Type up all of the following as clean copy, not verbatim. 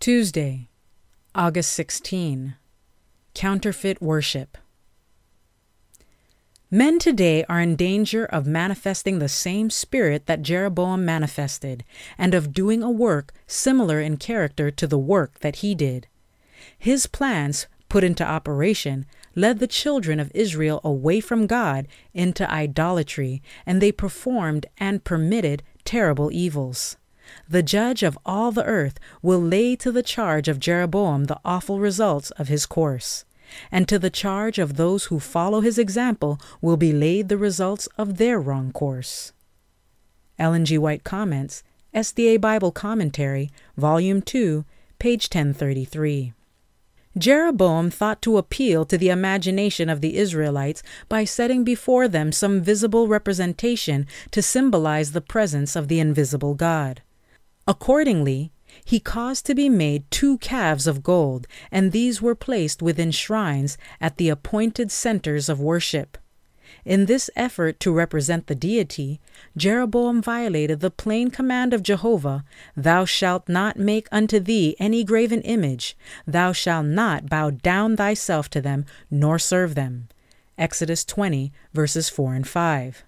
Tuesday, August 16. Counterfeit worship. Men today are in danger of manifesting the same spirit that Jeroboam manifested, and of doing a work similar in character to the work that he did. His plans, put into operation, led the children of Israel away from God into idolatry, and they performed and permitted terrible evils. The judge of all the earth will lay to the charge of Jeroboam the awful results of his course, and to the charge of those who follow his example will be laid the results of their wrong course. Ellen G. White comments, SDA Bible Commentary, Volume 2, page 1033. Jeroboam thought to appeal to the imagination of the Israelites by setting before them some visible representation to symbolize the presence of the invisible God. Accordingly, he caused to be made 2 calves of gold, and these were placed within shrines at the appointed centers of worship. In this effort to represent the deity, Jeroboam violated the plain command of Jehovah, "Thou shalt not make unto thee any graven image, thou shalt not bow down thyself to them, nor serve them." Exodus 20, verses 4 and 5.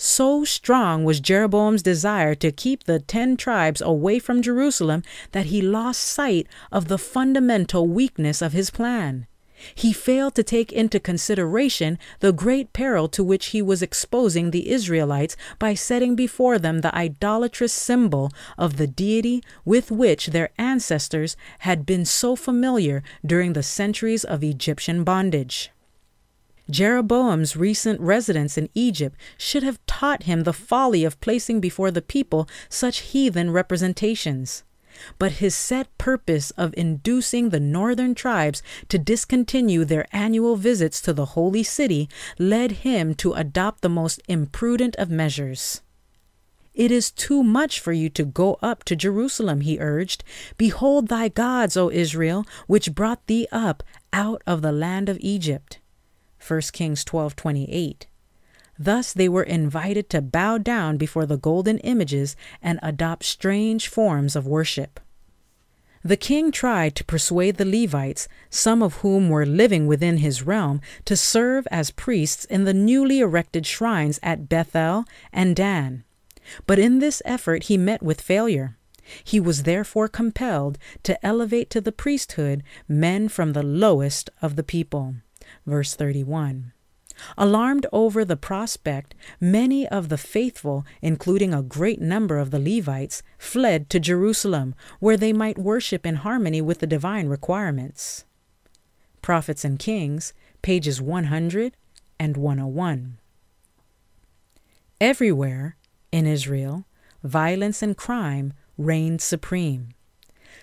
So strong was Jeroboam's desire to keep the 10 tribes away from Jerusalem that he lost sight of the fundamental weakness of his plan. He failed to take into consideration the great peril to which he was exposing the Israelites by setting before them the idolatrous symbol of the deity with which their ancestors had been so familiar during the centuries of Egyptian bondage. Jeroboam's recent residence in Egypt should have taught him the folly of placing before the people such heathen representations. But his set purpose of inducing the northern tribes to discontinue their annual visits to the holy city led him to adopt the most imprudent of measures. "It is too much for you to go up to Jerusalem," he urged. "Behold thy gods, O Israel, which brought thee up out of the land of Egypt." 1 Kings 12:28. Thus they were invited to bow down before the golden images and adopt strange forms of worship. The king tried to persuade the Levites, some of whom were living within his realm, to serve as priests in the newly erected shrines at Bethel and Dan. But in this effort he met with failure. He was therefore compelled to elevate to the priesthood men from the lowest of the people. Verse 31. Alarmed over the prospect, many of the faithful, including a great number of the Levites, fled to Jerusalem, where they might worship in harmony with the divine requirements. Prophets and Kings, pages 100 and 101. Everywhere, in Israel, violence and crime reigned supreme.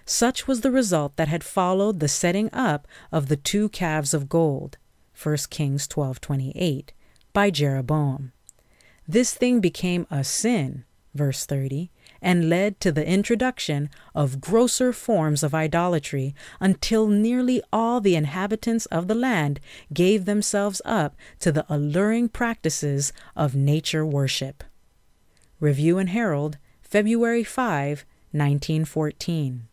Such was the result that had followed the setting up of the 2 calves of gold, 1 Kings 12:28, by Jeroboam. This thing became a sin, verse 30, and led to the introduction of grosser forms of idolatry until nearly all the inhabitants of the land gave themselves up to the alluring practices of nature worship. Review and Herald, February 5, 1914.